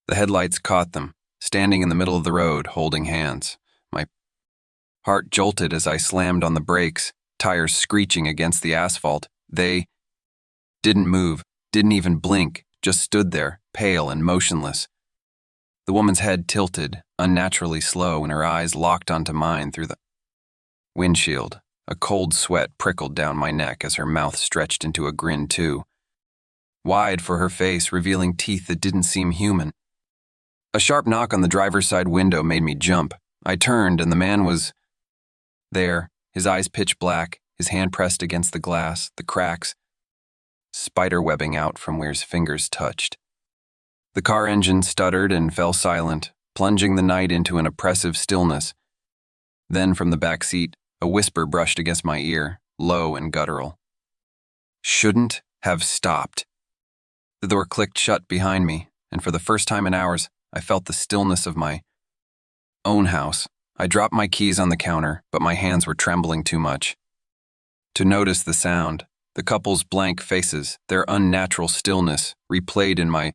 The headlights caught them, standing in the middle of the road, holding hands. My heart jolted as I slammed on the brakes, tires screeching against the asphalt. They didn't move, didn't even blink, just stood there, pale and motionless. The woman's head tilted, unnaturally slow, and her eyes locked onto mine through the windshield. A cold sweat prickled down my neck as her mouth stretched into a grin too, wide for her face, revealing teeth that didn't seem human. A sharp knock on the driver's side window made me jump. I turned, and the man was there, his eyes pitch black, his hand pressed against the glass, the cracks spiderwebbing out from where his fingers touched. The car engine stuttered and fell silent, plunging the night into an oppressive stillness. Then from the back seat, a whisper brushed against my ear, low and guttural. Shouldn't have stopped. The door clicked shut behind me, and for the first time in hours, I felt the stillness of my own house. I dropped my keys on the counter, but my hands were trembling too much to notice the sound. The couple's blank faces, their unnatural stillness, replayed in my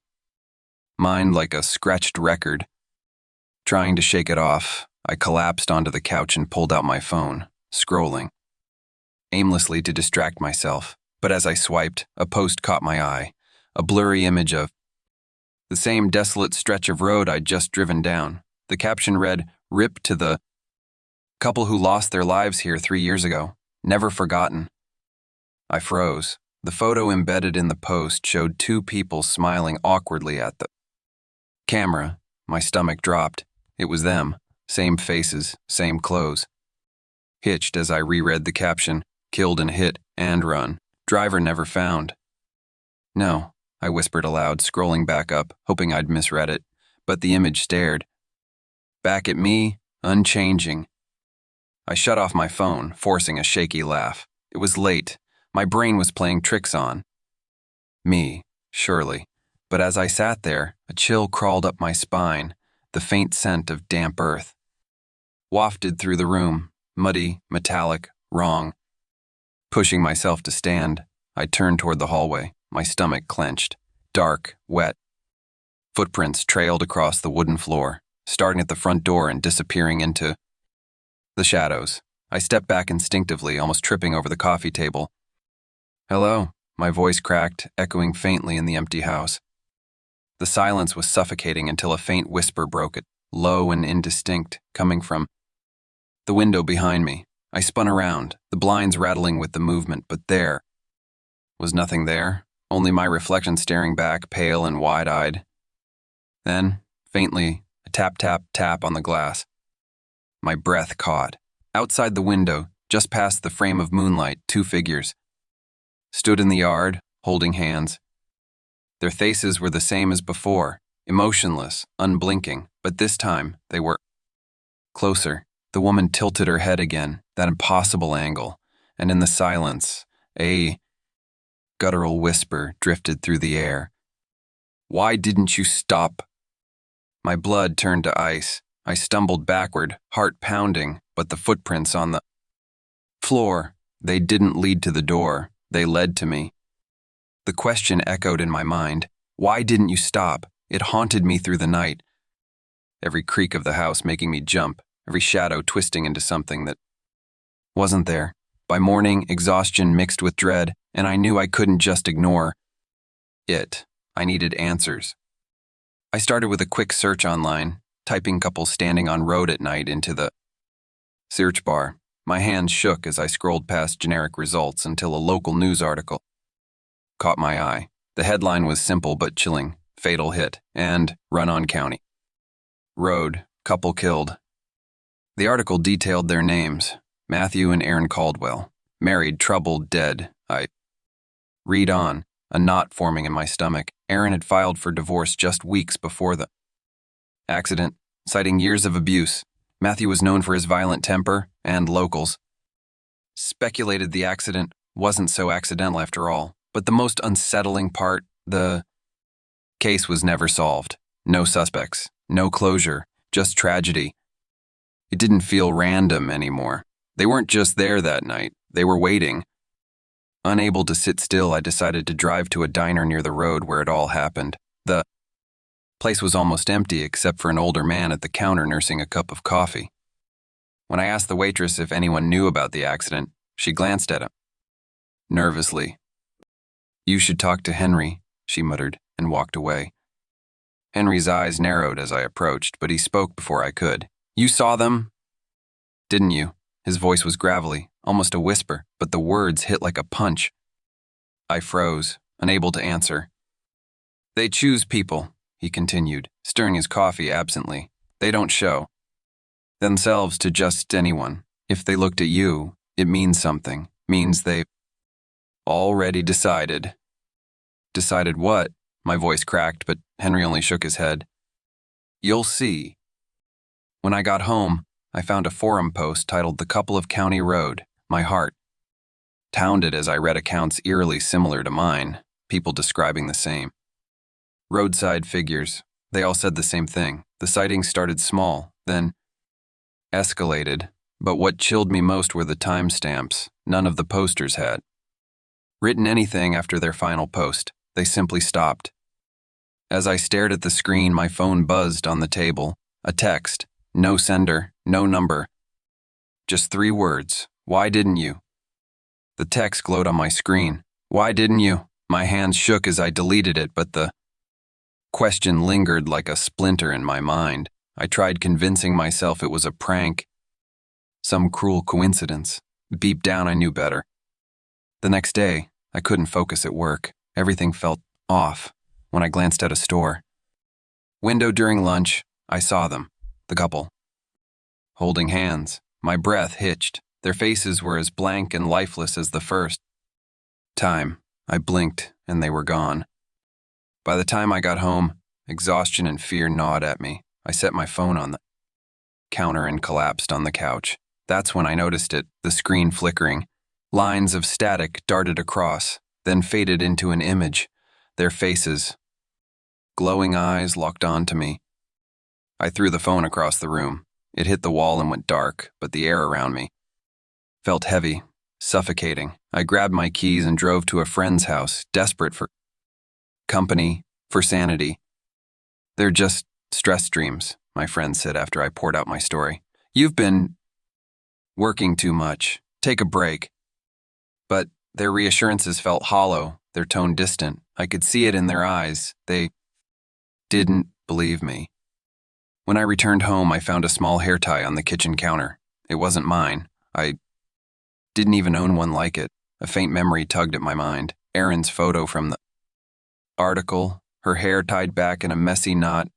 mind like a scratched record. Trying to shake it off, I collapsed onto the couch and pulled out my phone, scrolling aimlessly to distract myself. But as I swiped, a post caught my eye, a blurry image of the same desolate stretch of road I'd just driven down. The caption read, "Rip to the couple who lost their lives here 3 years ago. Never forgotten." I froze. The photo embedded in the post showed two people smiling awkwardly at the camera. My stomach dropped. It was them. Same faces, same clothes. Hitched as I reread the caption, "Killed in hit and run. Driver never found." "No," I whispered aloud, scrolling back up, hoping I'd misread it. But the image stared back at me, unchanging. I shut off my phone, forcing a shaky laugh. It was late. My brain was playing tricks on me, surely. But as I sat there, a chill crawled up my spine, the faint scent of damp earth wafted through the room, muddy, metallic, wrong. Pushing myself to stand, I turned toward the hallway, my stomach clenched. Dark, wet footprints trailed across the wooden floor, starting at the front door and disappearing into the shadows. I stepped back instinctively, almost tripping over the coffee table. "Hello," my voice cracked, echoing faintly in the empty house. The silence was suffocating until a faint whisper broke it, low and indistinct, coming from the window behind me. I spun around, the blinds rattling with the movement, but there was nothing there, only my reflection staring back, pale and wide-eyed. Then, faintly, a tap, tap, tap on the glass. My breath caught. Outside the window, just past the frame of moonlight, two figures stood in the yard, holding hands. Their faces were the same as before, emotionless, unblinking, but this time they were closer. The woman tilted her head again, that impossible angle, and in the silence, a guttural whisper drifted through the air. "Why didn't you stop?" My blood turned to ice. I stumbled backward, heart pounding, but the footprints on the floor, they didn't lead to the door. They led to me. The question echoed in my mind. Why didn't you stop? It haunted me through the night. Every creak of the house making me jump, every shadow twisting into something that wasn't there. By morning, exhaustion mixed with dread, and I knew I couldn't just ignore it. I needed answers. I started with a quick search online, typing couples standing on road at night into the search bar. My hands shook as I scrolled past generic results until a local news article caught my eye. The headline was simple but chilling: "Fatal hit" and "Run-on County Road, couple killed." The article detailed their names: Matthew and Aaron Caldwell. Married, troubled, dead. I read on, a knot forming in my stomach. Aaron had filed for divorce just weeks before the accident, citing years of abuse. Matthew was known for his violent temper, and locals speculated the accident wasn't so accidental after all. But the most unsettling part, the case was never solved. No suspects, no closure, just tragedy. It didn't feel random anymore. They weren't just there that night, they were waiting. Unable to sit still, I decided to drive to a diner near the road where it all happened. The Place was almost empty except for an older man at the counter nursing a cup of coffee. When I asked the waitress if anyone knew about the accident, she glanced at him nervously. "You should talk to Henry," she muttered and walked away. Henry's eyes narrowed as I approached, but he spoke before I could. "You saw them, didn't you?" His voice was gravelly, almost a whisper, but the words hit like a punch. I froze, unable to answer. "They choose people," he continued, stirring his coffee absently. "They don't show themselves to just anyone. If they looked at you, it means something. Means they already decided." "Decided what?" My voice cracked, but Henry only shook his head. "You'll see." When I got home, I found a forum post titled "The Couple of County Road." My heart pounded as I read accounts eerily similar to mine, people describing the same. Roadside figures. They all said the same thing. The sightings started small, then escalated, but what chilled me most were the timestamps. None of the posters had written anything after their final post. They simply stopped. As I stared at the screen, my phone buzzed on the table. A text. No sender, no number. Just 3 words. "Why didn't you?" The text glowed on my screen. "Why didn't you?" My hands shook as I deleted it, but the question lingered like a splinter in my mind. I tried convincing myself it was a prank, some cruel coincidence. Deep down, I knew better. The next day, I couldn't focus at work. Everything felt off when I glanced at a store window during lunch. I saw them, the couple, holding hands. My breath hitched. Their faces were as blank and lifeless as the first time. I blinked, and they were gone. By the time I got home, exhaustion and fear gnawed at me. I set my phone on the counter and collapsed on the couch. That's when I noticed it, the screen flickering. Lines of static darted across, then faded into an image. Their faces, glowing eyes locked onto me. I threw the phone across the room. It hit the wall and went dark, but the air around me felt heavy, suffocating. I grabbed my keys and drove to a friend's house, desperate for company, for sanity. "They're just stress dreams," my friend said after I poured out my story. "You've been working too much. Take a break." But their reassurances felt hollow, their tone distant. I could see it in their eyes. They didn't believe me. When I returned home, I found a small hair tie on the kitchen counter. It wasn't mine. I didn't even own one like it. A faint memory tugged at my mind. Erin's photo from the article, her hair tied back in a messy knot.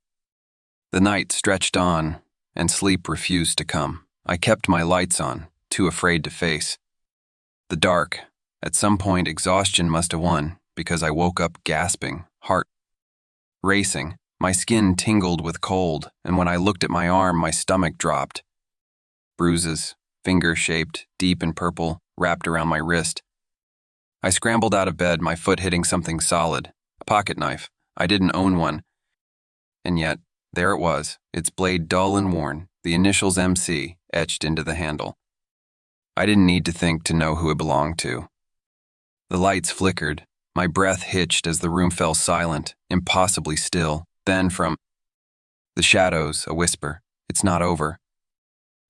The night stretched on, and sleep refused to come. I kept my lights on, too afraid to face the dark. At some point, exhaustion must have won, because I woke up gasping, heart racing. My skin tingled with cold, and when I looked at my arm, my stomach dropped. Bruises, finger-shaped, deep and purple, wrapped around my wrist. I scrambled out of bed, my foot hitting something solid, a pocket knife. I didn't own one. And yet, there it was, its blade dull and worn, the initials MC etched into the handle. I didn't need to think to know who it belonged to. The lights flickered. My breath hitched as the room fell silent, impossibly still. Then from the shadows, a whisper, "It's not over."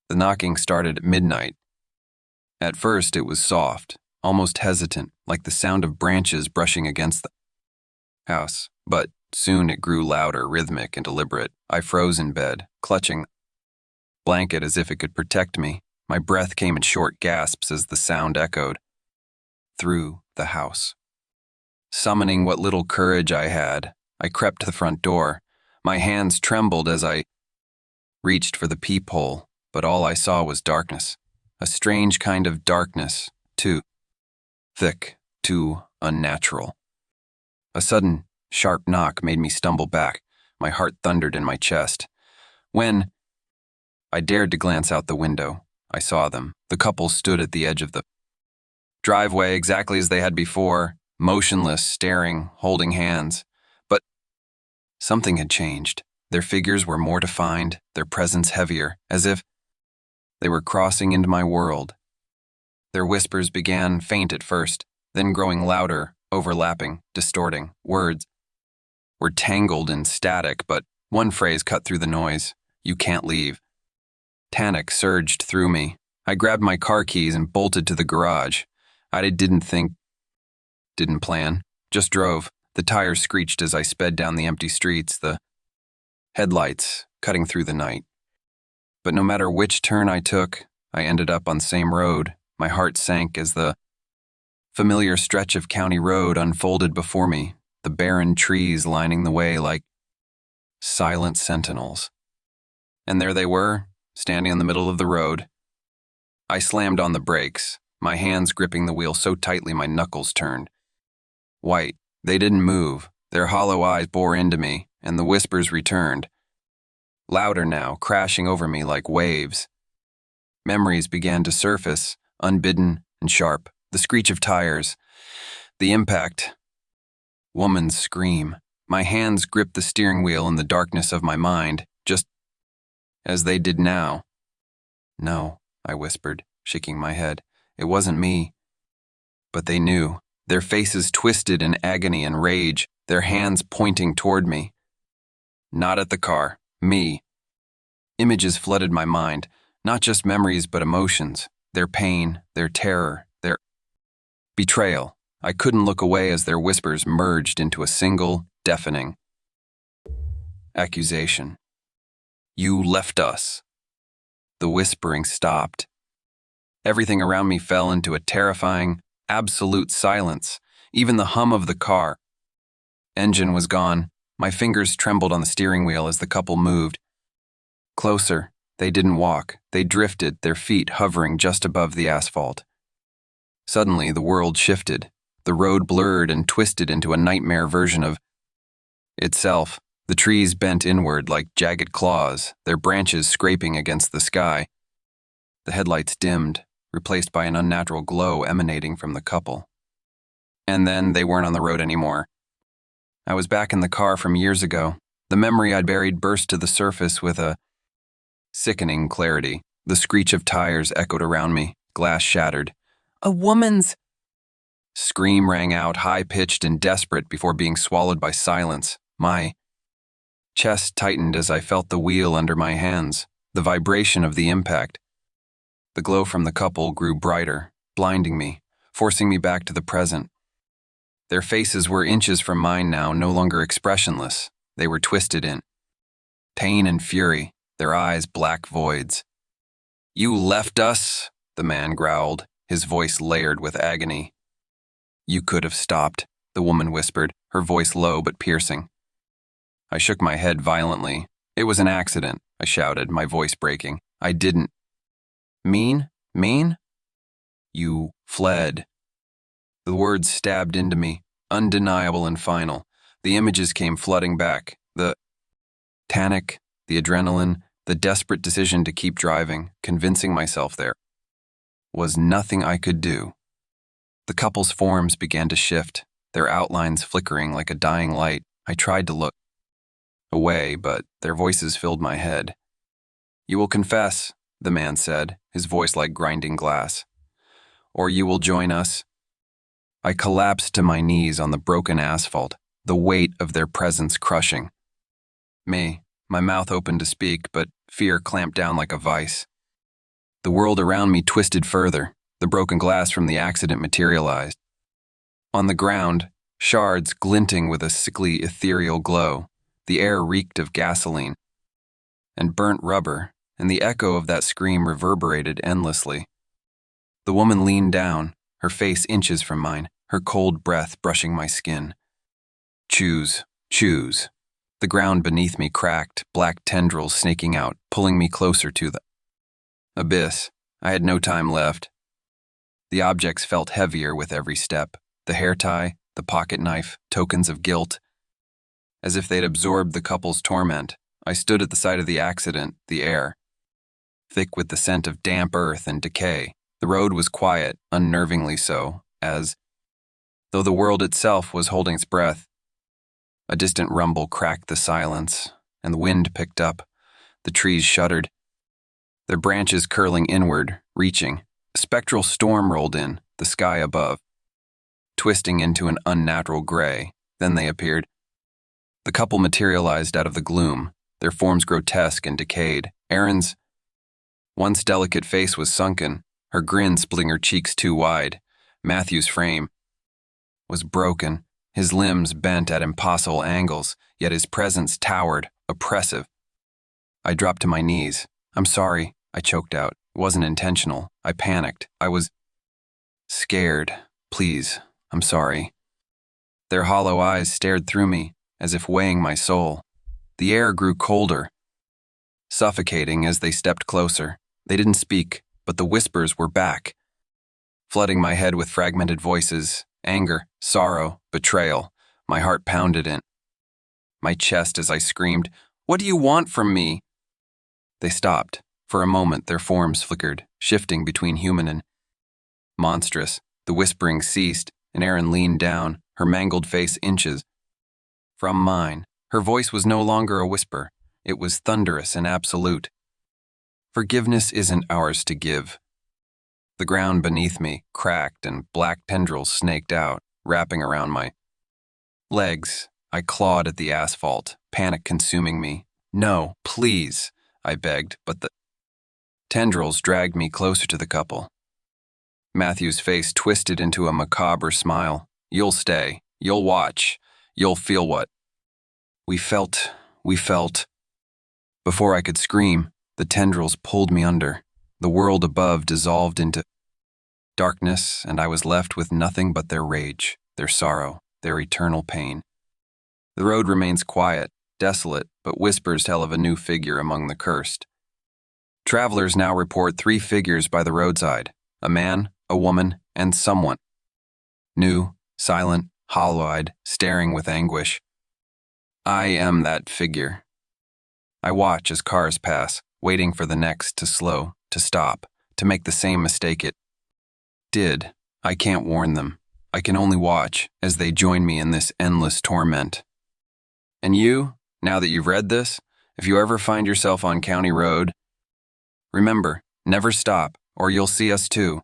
The knocking started at midnight. At first, it was soft, almost hesitant, like the sound of branches brushing against the house. But soon it grew louder, rhythmic, and deliberate. I froze in bed, clutching the blanket as if it could protect me. My breath came in short gasps as the sound echoed through the house. Summoning what little courage I had, I crept to the front door. My hands trembled as I reached for the peephole, but all I saw was darkness. A strange kind of darkness, too thick, too unnatural. A sudden, sharp knock made me stumble back. My heart thundered in my chest. When I dared to glance out the window, I saw them. The couple stood at the edge of the driveway exactly as they had before, motionless, staring, holding hands. But something had changed. Their figures were more defined, their presence heavier, as if they were crossing into my world. Their whispers began faint at first, then growing louder, overlapping, distorting. Words were tangled in static, but one phrase cut through the noise. "You can't leave." Panic surged through me. I grabbed my car keys and bolted to the garage. I didn't think, didn't plan, just drove. The tires screeched as I sped down the empty streets, the headlights cutting through the night. But no matter which turn I took, I ended up on the same road. My heart sank as the familiar stretch of county road unfolded before me, the barren trees lining the way like silent sentinels. And there they were, standing in the middle of the road. I slammed on the brakes, my hands gripping the wheel so tightly my knuckles turned. White, they didn't move. Their hollow eyes bore into me, and the whispers returned. Louder now, crashing over me like waves. Memories began to surface, unbidden and sharp. The screech of tires, the impact. Woman's scream. My hands gripped the steering wheel in the darkness of my mind, just as they did now. "No," I whispered, shaking my head. "It wasn't me." But they knew, their faces twisted in agony and rage, their hands pointing toward me. Not at the car, me. Images flooded my mind, not just memories but emotions, their pain, their terror, their betrayal. I couldn't look away as their whispers merged into a single, deafening accusation. "You left us." The whispering stopped. Everything around me fell into a terrifying, absolute silence, even the hum of the car. Engine was gone. My fingers trembled on the steering wheel as the couple moved. Closer. They didn't walk. They drifted, their feet hovering just above the asphalt. Suddenly, the world shifted. The road blurred and twisted into a nightmare version of itself. The trees bent inward like jagged claws, their branches scraping against the sky. The headlights dimmed, replaced by an unnatural glow emanating from the couple. And then they weren't on the road anymore. I was back in the car from years ago. The memory I'd buried burst to the surface with a sickening clarity. The screech of tires echoed around me, glass shattered. A woman's scream rang out, high-pitched and desperate before being swallowed by silence. My chest tightened as I felt the wheel under my hands, the vibration of the impact. The glow from the couple grew brighter, blinding me, forcing me back to the present. Their faces were inches from mine now, no longer expressionless. They were twisted in pain and fury, their eyes black voids. "You left us," the man growled, his voice layered with agony. "You could have stopped," the woman whispered, her voice low but piercing. I shook my head violently. "It was an accident," I shouted, my voice breaking. "I didn't." Mean? You fled." The words stabbed into me, undeniable and final. The images came flooding back. The panic, the adrenaline, the desperate decision to keep driving, convincing myself there was nothing I could do. The couple's forms began to shift, their outlines flickering like a dying light. I tried to look away, but their voices filled my head. "You will confess," the man said, his voice like grinding glass. "Or you will join us." I collapsed to my knees on the broken asphalt, the weight of their presence crushing me. My mouth opened to speak, but fear clamped down like a vice. The world around me twisted further. The broken glass from the accident materialized. On the ground, shards glinting with a sickly, ethereal glow. The air reeked of gasoline and burnt rubber, and the echo of that scream reverberated endlessly. The woman leaned down, her face inches from mine, her cold breath brushing my skin. Choose. The ground beneath me cracked, black tendrils snaking out, pulling me closer to the abyss. I had no time left. The objects felt heavier with every step. The hair tie, the pocket knife, tokens of guilt. As if they'd absorbed the couple's torment, I stood at the site of the accident, the air thick with the scent of damp earth and decay. The road was quiet, unnervingly so, as though the world itself was holding its breath. A distant rumble cracked the silence, and the wind picked up. The trees shuddered, their branches curling inward, reaching. A spectral storm rolled in, the sky above, twisting into an unnatural gray. Then they appeared. The couple materialized out of the gloom, their forms grotesque and decayed. Erin's once delicate face was sunken, her grin splitting her cheeks too wide. Matthew's frame was broken, his limbs bent at impossible angles, yet his presence towered, oppressive. I dropped to my knees. "I'm sorry," I choked out. It wasn't intentional. I panicked. I was scared. "Please, I'm sorry." Their hollow eyes stared through me, as if weighing my soul. The air grew colder, suffocating as they stepped closer. They didn't speak, but the whispers were back, flooding my head with fragmented voices, anger, sorrow, betrayal. My heart pounded in my chest as I screamed, "What do you want from me?" They stopped. For a moment, their forms flickered, shifting between human and monstrous. The whispering ceased, and Erin leaned down, her mangled face inches from mine. Her voice was no longer a whisper. It was thunderous and absolute. "Forgiveness isn't ours to give." The ground beneath me cracked and black tendrils snaked out, wrapping around my legs. I clawed at the asphalt, panic consuming me. "No, please," I begged, but the tendrils dragged me closer to the couple. Matthew's face twisted into a macabre smile. "You'll stay. You'll watch. You'll feel what we felt. Before I could scream, the tendrils pulled me under. The world above dissolved into darkness, and I was left with nothing but their rage, their sorrow, their eternal pain. The road remains quiet, desolate, but whispers tell of a new figure among the cursed. Travelers now report 3 figures by the roadside: a man, a woman, and someone. New, silent, hollow-eyed, staring with anguish. I am that figure. I watch as cars pass, waiting for the next to slow, to stop, to make the same mistake it did. I can't warn them. I can only watch as they join me in this endless torment. And you, now that you've read this, if you ever find yourself on County Road, remember, never stop, or you'll see us too.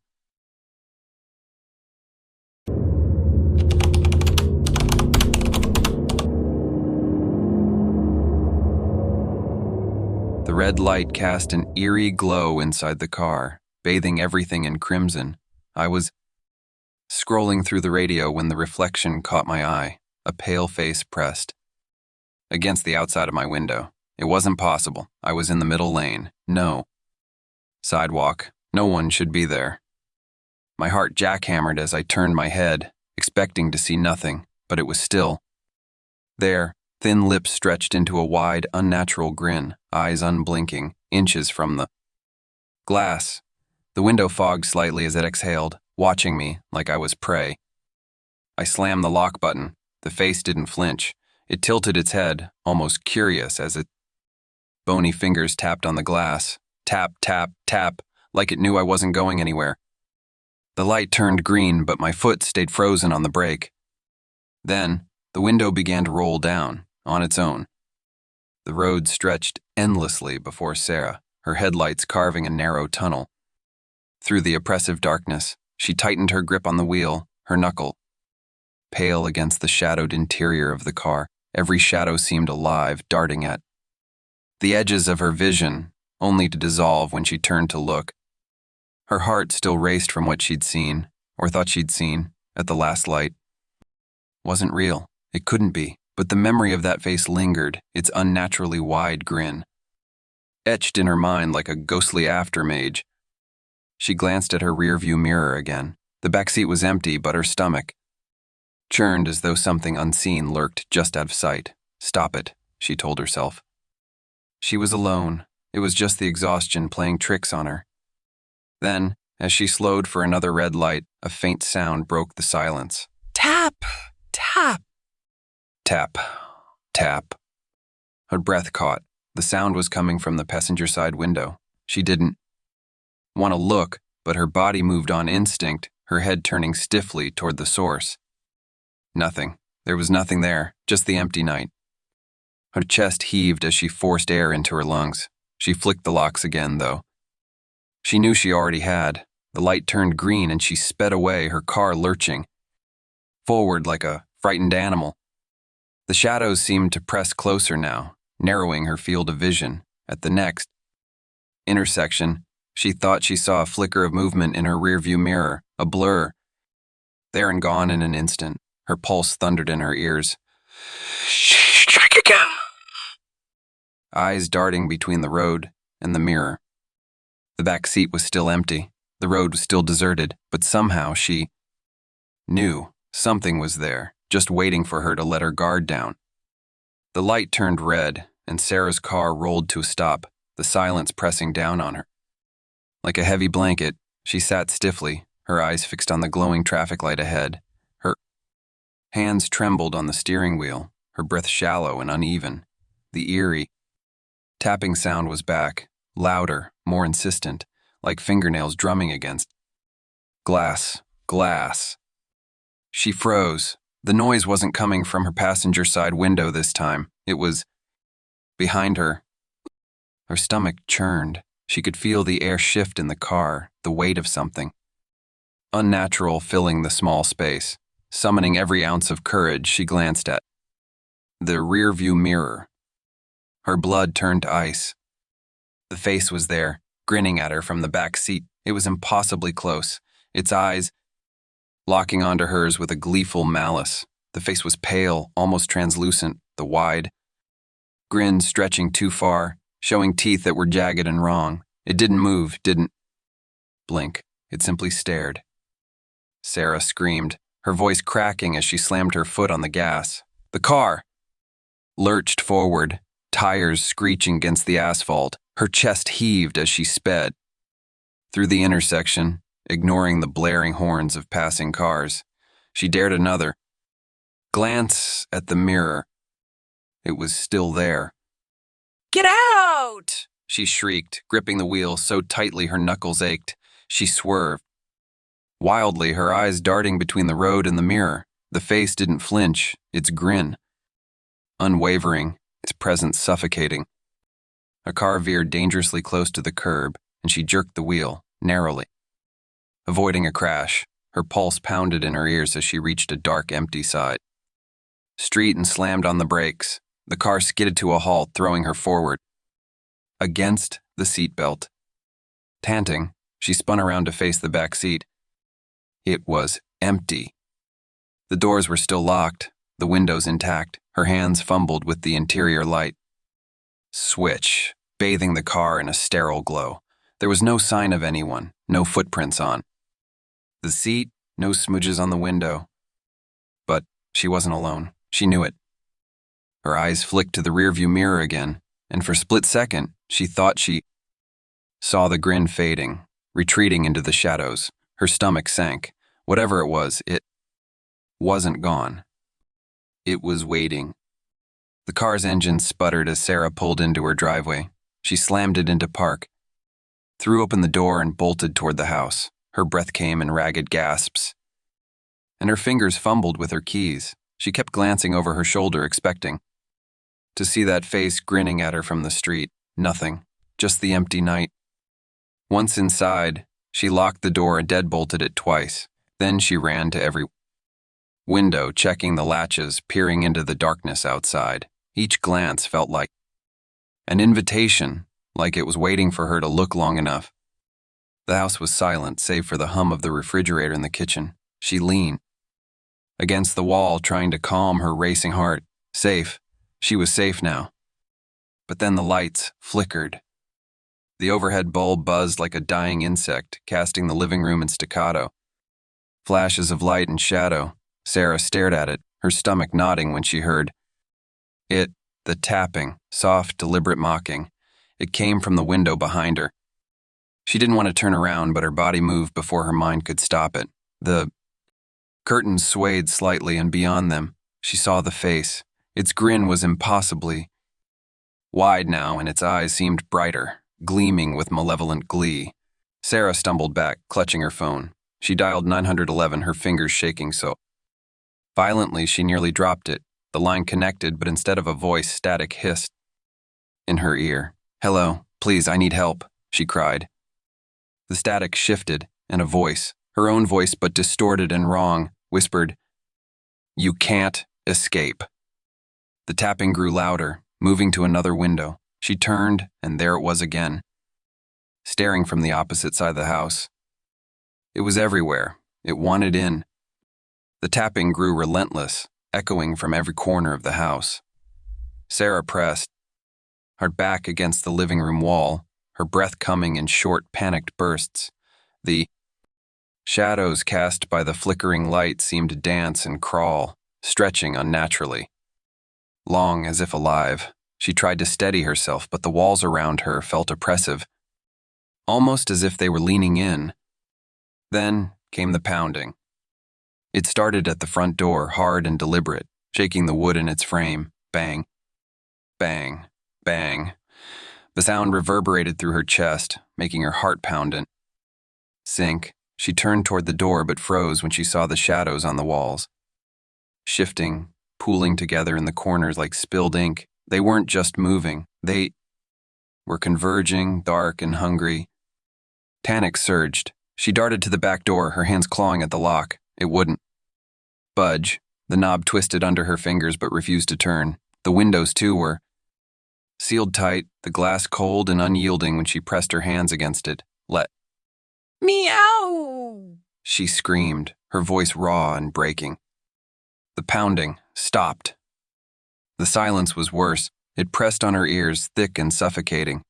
The red light cast an eerie glow inside the car, bathing everything in crimson. I was scrolling through the radio when the reflection caught my eye, a pale face pressed against the outside of my window. It wasn't possible. I was in the middle lane. No sidewalk. No one should be there. My heart jackhammered as I turned my head, expecting to see nothing, but it was still there. Thin lips stretched into a wide, unnatural grin, eyes unblinking, inches from the glass. The window fogged slightly as it exhaled, watching me like I was prey. I slammed the lock button. The face didn't flinch. It tilted its head, almost curious, as its bony fingers tapped on the glass. Tap, tap, tap, like it knew I wasn't going anywhere. The light turned green, but my foot stayed frozen on the brake. Then, the window began to roll down, on its own. The road stretched endlessly before Sarah, her headlights carving a narrow tunnel. Through the oppressive darkness, she tightened her grip on the wheel, her knuckle pale against the shadowed interior of the car. Every shadow seemed alive, darting at the edges of her vision, only to dissolve when she turned to look. Her heart still raced from what she'd seen, or thought she'd seen, at the last light. Wasn't real. It couldn't be. But the memory of that face lingered, its unnaturally wide grin etched in her mind like a ghostly aftermage. She glanced at her rearview mirror again. The backseat was empty, but her stomach churned as though something unseen lurked just out of sight. "Stop it," she told herself. She was alone. It was just the exhaustion playing tricks on her. Then, as she slowed for another red light, a faint sound broke the silence. Tap! Tap! Tap, tap. Her breath caught. The sound was coming from the passenger side window. She didn't want to look, but her body moved on instinct, her head turning stiffly toward the source. Nothing. There was nothing there, just the empty night. Her chest heaved as she forced air into her lungs. She flicked the locks again, though. She knew she already had. The light turned green and she sped away, her car lurching forward like a frightened animal. The shadows seemed to press closer now, narrowing her field of vision. At the next intersection, she thought she saw a flicker of movement in her rearview mirror, a blur. There and gone in an instant. Her pulse thundered in her ears. Strike again. Eyes darting between the road and the mirror. The back seat was still empty. The road was still deserted, but somehow she knew something was there, just waiting for her to let her guard down. The light turned red, and Sarah's car rolled to a stop, the silence pressing down on her. Like a heavy blanket, she sat stiffly, her eyes fixed on the glowing traffic light ahead. Her hands trembled on the steering wheel, her breath shallow and uneven. The eerie tapping sound was back, louder, more insistent, like fingernails drumming against glass. She froze. The noise wasn't coming from her passenger side window this time. It was behind her. Her stomach churned. She could feel the air shift in the car, the weight of something unnatural filling the small space. Summoning every ounce of courage, she glanced at the rearview mirror. Her blood turned to ice. The face was there, grinning at her from the back seat. It was impossibly close, its eyes locking onto hers with a gleeful malice. The face was pale, almost translucent, the wide grin stretching too far, showing teeth that were jagged and wrong. It didn't move, didn't blink. It simply stared. Sarah screamed, her voice cracking as she slammed her foot on the gas. The car lurched forward, tires screeching against the asphalt. Her chest heaved as she sped through the intersection, ignoring the blaring horns of passing cars. She dared another glance at the mirror. It was still there. "Get out!" she shrieked, gripping the wheel so tightly her knuckles ached. She swerved wildly, her eyes darting between the road and the mirror. The face didn't flinch, its grin unwavering, its presence suffocating. A car veered dangerously close to the curb, and she jerked the wheel, narrowly, avoiding a crash. Her pulse pounded in her ears as she reached a dark, empty side street and slammed on the brakes. The car skidded to a halt, throwing her forward against the seatbelt. Panting, she spun around to face the back seat. It was empty. The doors were still locked, the windows intact. Her hands fumbled with the interior light switch, bathing the car in a sterile glow. There was no sign of anyone, no footprints on the seat, no smudges on the window. But she wasn't alone. She knew it. Her eyes flicked to the rearview mirror again, and for a split second, she thought she saw the grin fading, retreating into the shadows. Her stomach sank. Whatever it was, it wasn't gone. It was waiting. The car's engine sputtered as Sarah pulled into her driveway. She slammed it into park, threw open the door and bolted toward the house. Her breath came in ragged gasps, and her fingers fumbled with her keys. She kept glancing over her shoulder, expecting to see that face grinning at her from the street. Nothing, just the empty night. Once inside, she locked the door and deadbolted it twice. Then she ran to every window, checking the latches, peering into the darkness outside. Each glance felt like an invitation, like it was waiting for her to look long enough. The house was silent, save for the hum of the refrigerator in the kitchen. She leaned against the wall, trying to calm her racing heart. Safe. She was safe now. But then the lights flickered. The overhead bulb buzzed like a dying insect, casting the living room in staccato. Flashes of light and shadow. Sarah stared at it, her stomach knotting when she heard it, the tapping, soft, deliberate mocking. It came from the window behind her. She didn't want to turn around, but her body moved before her mind could stop it. The curtains swayed slightly, and beyond them, she saw the face. Its grin was impossibly wide now, and its eyes seemed brighter, gleaming with malevolent glee. Sarah stumbled back, clutching her phone. She dialed 911, her fingers shaking so violently she nearly dropped it. The line connected, but instead of a voice, static hissed in her ear. "Hello, please, I need help," she cried. The static shifted, and a voice, her own voice but distorted and wrong, whispered, "You can't escape." The tapping grew louder, moving to another window. She turned, and there it was again, staring from the opposite side of the house. It was everywhere. It wanted in. The tapping grew relentless, echoing from every corner of the house. Sarah pressed, her back against the living room wall, her breath coming in short, panicked bursts. The shadows cast by the flickering light seemed to dance and crawl, stretching unnaturally. Long as if alive, she tried to steady herself, but the walls around her felt oppressive, almost as if they were leaning in. Then came the pounding. It started at the front door, hard and deliberate, shaking the wood in its frame. Bang, bang, bang. The sound reverberated through her chest, making her heart pound and sink. She turned toward the door but froze when she saw the shadows on the walls. Shifting, pooling together in the corners like spilled ink. They weren't just moving. They were converging, dark and hungry. Panic surged. She darted to the back door, her hands clawing at the lock. It wouldn't budge. The knob twisted under her fingers but refused to turn. The windows, too, were sealed tight, the glass cold and unyielding when she pressed her hands against it. Let me out! She screamed, her voice raw and breaking. The pounding stopped. The silence was worse. It pressed on her ears, thick and suffocating.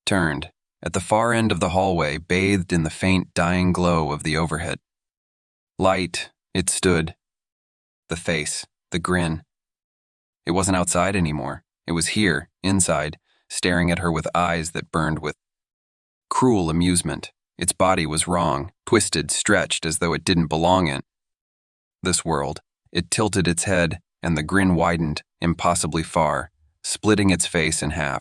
Turned. At the far end of the hallway, bathed in the faint, dying glow of the overhead light, it stood. The face, the grin. It wasn't outside anymore. It was here, inside, staring at her with eyes that burned with cruel amusement. Its body was wrong, twisted, stretched as though it didn't belong in this world. It tilted its head, and the grin widened, impossibly far, splitting its face in half.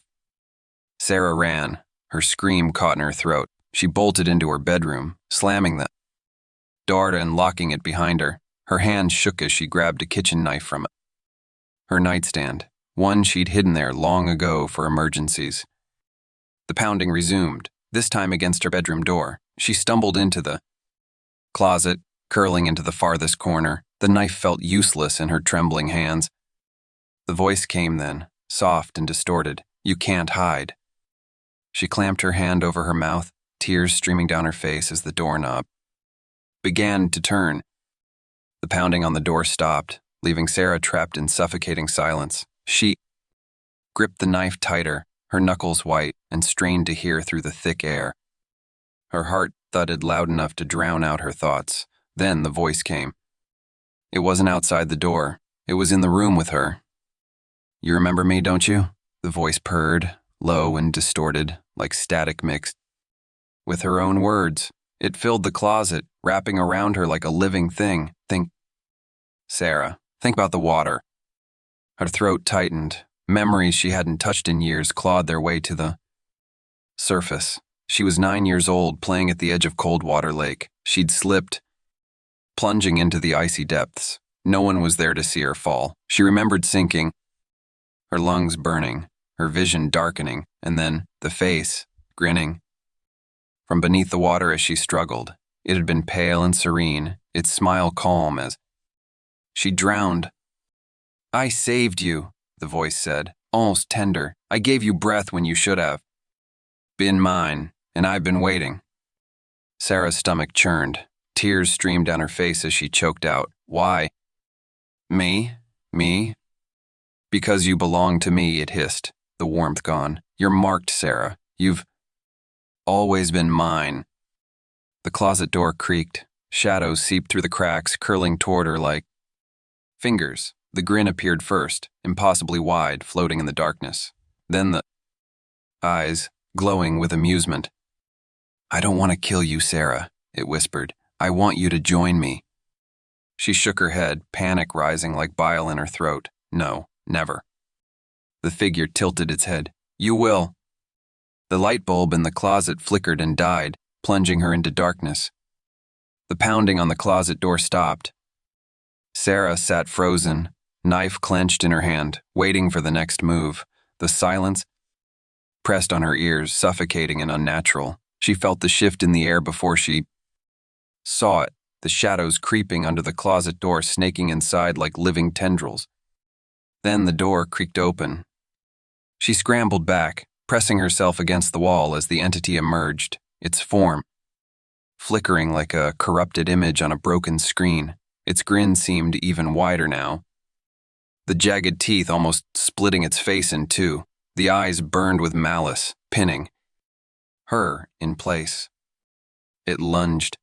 Sarah ran. Her scream caught in her throat. She bolted into her bedroom, slamming the door and locking it behind her. Her hands shook as she grabbed a kitchen knife from it. Her nightstand, one she'd hidden there long ago for emergencies. The pounding resumed, this time against her bedroom door. She stumbled into the closet, curling into the farthest corner. The knife felt useless in her trembling hands. The voice came then, soft and distorted. You can't hide. She clamped her hand over her mouth, tears streaming down her face as the doorknob began to turn. The pounding on the door stopped, leaving Sarah trapped in suffocating silence. She gripped the knife tighter, her knuckles white, and strained to hear through the thick air. Her heart thudded loud enough to drown out her thoughts. Then the voice came. It wasn't outside the door. It was in the room with her. You remember me, don't you? The voice purred, low and distorted, like static mixed with her own words. It filled the closet, wrapping around her like a living thing. Think, Sarah. Think about the water. Her throat tightened. Memories she hadn't touched in years clawed their way to the surface. She was 9 years old, playing at the edge of Coldwater Lake. She'd slipped, plunging into the icy depths. No one was there to see her fall. She remembered sinking, her lungs burning, her vision darkening, and then the face, grinning. From beneath the water as she struggled, it had been pale and serene, its smile calm as she drowned. I saved you, the voice said, almost tender. I gave you breath when you should have been mine, and I've been waiting. Sarah's stomach churned. Tears streamed down her face as she choked out. Why? Me? Me? Because you belong to me, it hissed, the warmth gone. You're marked, Sarah. You've always been mine. The closet door creaked. Shadows seeped through the cracks, curling toward her like fingers. The grin appeared first, impossibly wide, floating in the darkness. Then the eyes, glowing with amusement. I don't want to kill you, Sarah, it whispered. I want you to join me. She shook her head, panic rising like bile in her throat. No, never. The figure tilted its head. You will. The light bulb in the closet flickered and died, plunging her into darkness. The pounding on the closet door stopped. Sarah sat frozen, knife clenched in her hand, waiting for the next move. The silence pressed on her ears, suffocating and unnatural. She felt the shift in the air before she saw it, the shadows creeping under the closet door, snaking inside like living tendrils. Then the door creaked open. She scrambled back, pressing herself against the wall as the entity emerged, its form flickering like a corrupted image on a broken screen. Its grin seemed even wider now, the jagged teeth almost splitting its face in two. The eyes burned with malice, pinning her in place. It lunged.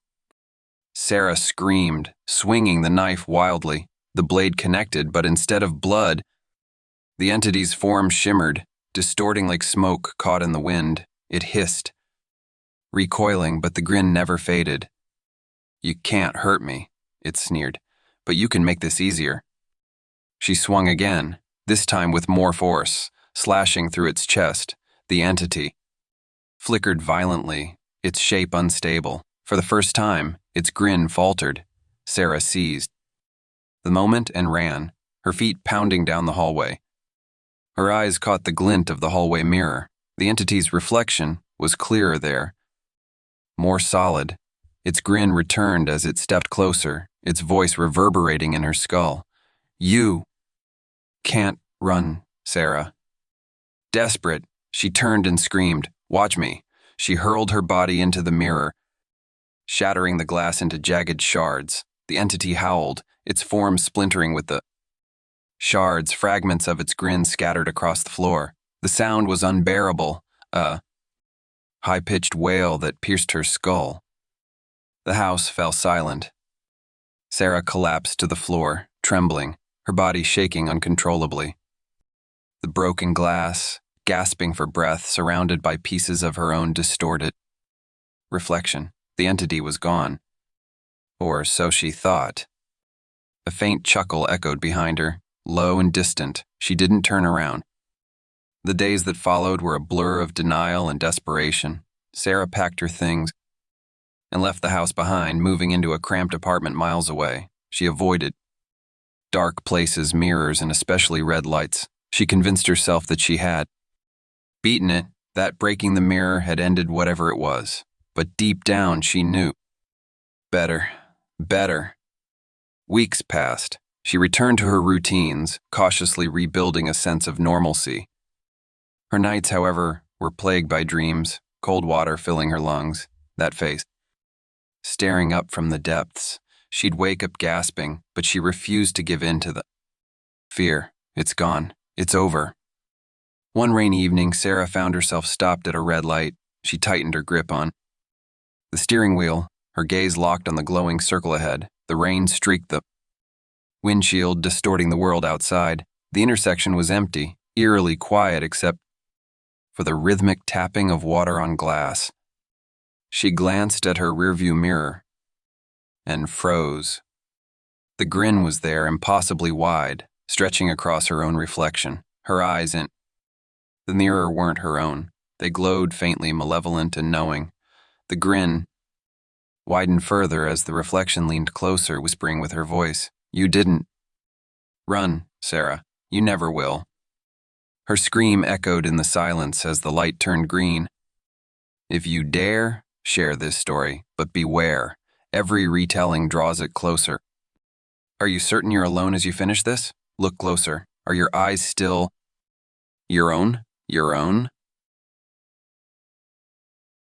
Sarah screamed, swinging the knife wildly. The blade connected, but instead of blood, the entity's form shimmered, distorting like smoke caught in the wind. It hissed, recoiling, but the grin never faded. "You can't hurt me," it sneered, "but you can make this easier." She swung again, this time with more force, slashing through its chest. The entity flickered violently, its shape unstable. For the first time, its grin faltered. Sarah seized the moment and ran, her feet pounding down the hallway. Her eyes caught the glint of the hallway mirror. The entity's reflection was clearer there, more solid. Its grin returned as it stepped closer, its voice reverberating in her skull. "You can't run, Sarah." Desperate, she turned and screamed, "Watch me." She hurled her body into the mirror, shattering the glass into jagged shards. The entity howled, its form splintering with the shards, fragments of its grin scattered across the floor. The sound was unbearable, a high-pitched wail that pierced her skull. The house fell silent. Sarah collapsed to the floor, trembling, her body shaking uncontrollably. The broken glass, gasping for breath, surrounded by pieces of her own distorted reflection. The entity was gone. Or so she thought. A faint chuckle echoed behind her, low and distant. She didn't turn around. The days that followed were a blur of denial and desperation. Sarah packed her things and left the house behind, moving into a cramped apartment miles away. She avoided dark places, mirrors, and especially red lights. She convinced herself that she had beaten it, that breaking the mirror had ended whatever it was. But deep down, she knew. Better. Weeks passed. She returned to her routines, cautiously rebuilding a sense of normalcy. Her nights, however, were plagued by dreams, cold water filling her lungs, that face staring up from the depths. She'd wake up gasping, but she refused to give in to the fear. It's gone. It's over. One rainy evening, Sarah found herself stopped at a red light. She tightened her grip on the steering wheel, her gaze locked on the glowing circle ahead. The rain streaked the windshield, distorting the world outside. The intersection was empty, eerily quiet except for the rhythmic tapping of water on glass. She glanced at her rearview mirror and froze. The grin was there, impossibly wide, stretching across her own reflection. Her eyes in the mirror weren't her own. They glowed faintly malevolent and knowing. The grin widened further as the reflection leaned closer, whispering with her voice, "You didn't run, Sarah. You never will." Her scream echoed in the silence as the light turned green. "If you dare, share this story, but beware. Every retelling draws it closer. Are you certain you're alone as you finish this? Look closer. Are your eyes still your own? Your own?"